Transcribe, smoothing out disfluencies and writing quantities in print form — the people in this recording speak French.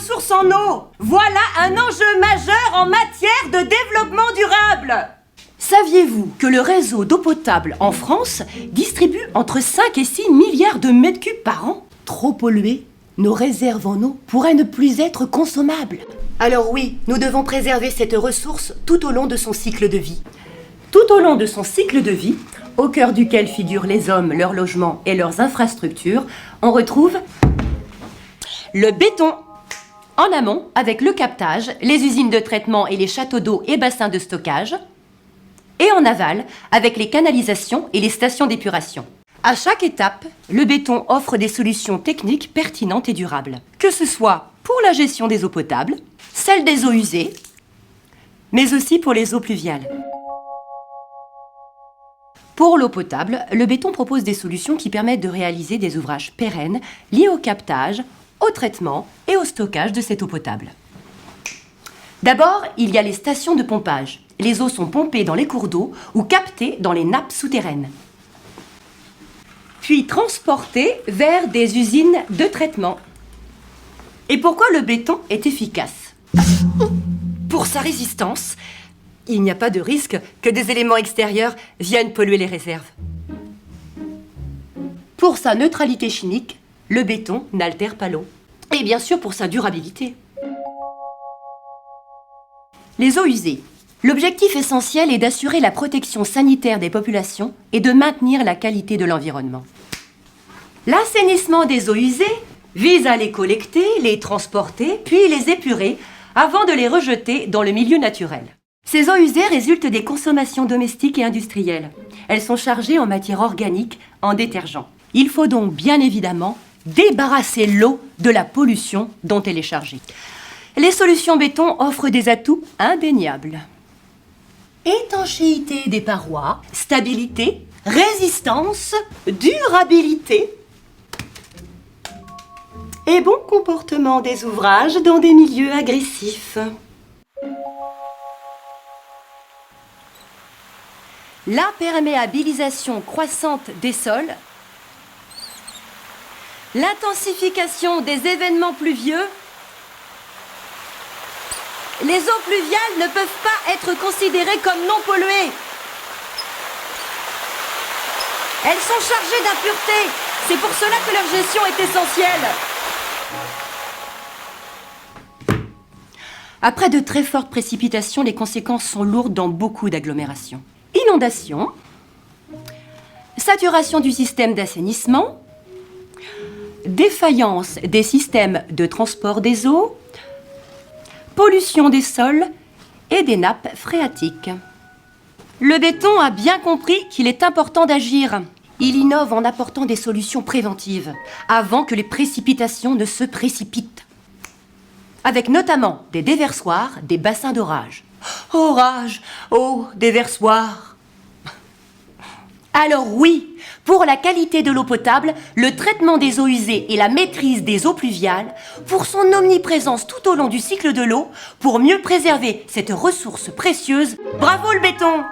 ressources en eau. Voilà un enjeu majeur en matière de développement durable. Saviez-vous que le réseau d'eau potable en France distribue entre 5 et 6 milliards de mètres cubes par an? Trop pollués, nos réserves en eau pourraient ne plus être consommables. Alors oui, nous devons préserver cette ressource tout au long de son cycle de vie. Tout au long de son cycle de vie, au cœur duquel figurent les hommes, leurs logements et leurs infrastructures, on retrouve le béton. En amont, avec le captage, les usines de traitement et les châteaux d'eau et bassins de stockage. Et en aval, avec les canalisations et les stations d'épuration. À chaque étape, le béton offre des solutions techniques pertinentes et durables. Que ce soit pour la gestion des eaux potables, celle des eaux usées, mais aussi pour les eaux pluviales. Pour l'eau potable, le béton propose des solutions qui permettent de réaliser des ouvrages pérennes liés au captage, au traitement et au stockage de cette eau potable. D'abord, il y a les stations de pompage. Les eaux sont pompées dans les cours d'eau ou captées dans les nappes souterraines. Puis transportées vers des usines de traitement. Et pourquoi le béton est efficace? Pour sa résistance, il n'y a pas de risque que des éléments extérieurs viennent polluer les réserves. Pour sa neutralité chimique, le béton n'altère pas l'eau. Et bien sûr pour sa durabilité. Les eaux usées. L'objectif essentiel est d'assurer la protection sanitaire des populations et de maintenir la qualité de l'environnement. L'assainissement des eaux usées vise à les collecter, les transporter, puis les épurer avant de les rejeter dans le milieu naturel. Ces eaux usées résultent des consommations domestiques et industrielles. Elles sont chargées en matière organique, en détergents. Il faut donc bien évidemment débarrasser l'eau de la pollution dont elle est chargée. Les solutions béton offrent des atouts indéniables. Étanchéité des parois, stabilité, résistance, durabilité et bon comportement des ouvrages dans des milieux agressifs. L'imperméabilisation croissante des sols, l'intensification des événements pluvieux. Les eaux pluviales ne peuvent pas être considérées comme non polluées. Elles sont chargées d'impuretés. C'est pour cela que leur gestion est essentielle. Après de très fortes précipitations, les conséquences sont lourdes dans beaucoup d'agglomérations. Inondations, saturation du système d'assainissement, défaillance des systèmes de transport des eaux, pollution des sols et des nappes phréatiques. Le béton a bien compris qu'il est important d'agir. Il innove en apportant des solutions préventives avant que les précipitations ne se précipitent. Avec notamment des déversoirs, des bassins d'orage. Orage, oh, déversoir. Alors oui, pour la qualité de l'eau potable, le traitement des eaux usées et la maîtrise des eaux pluviales, pour son omniprésence tout au long du cycle de l'eau, pour mieux préserver cette ressource précieuse, bravo le béton!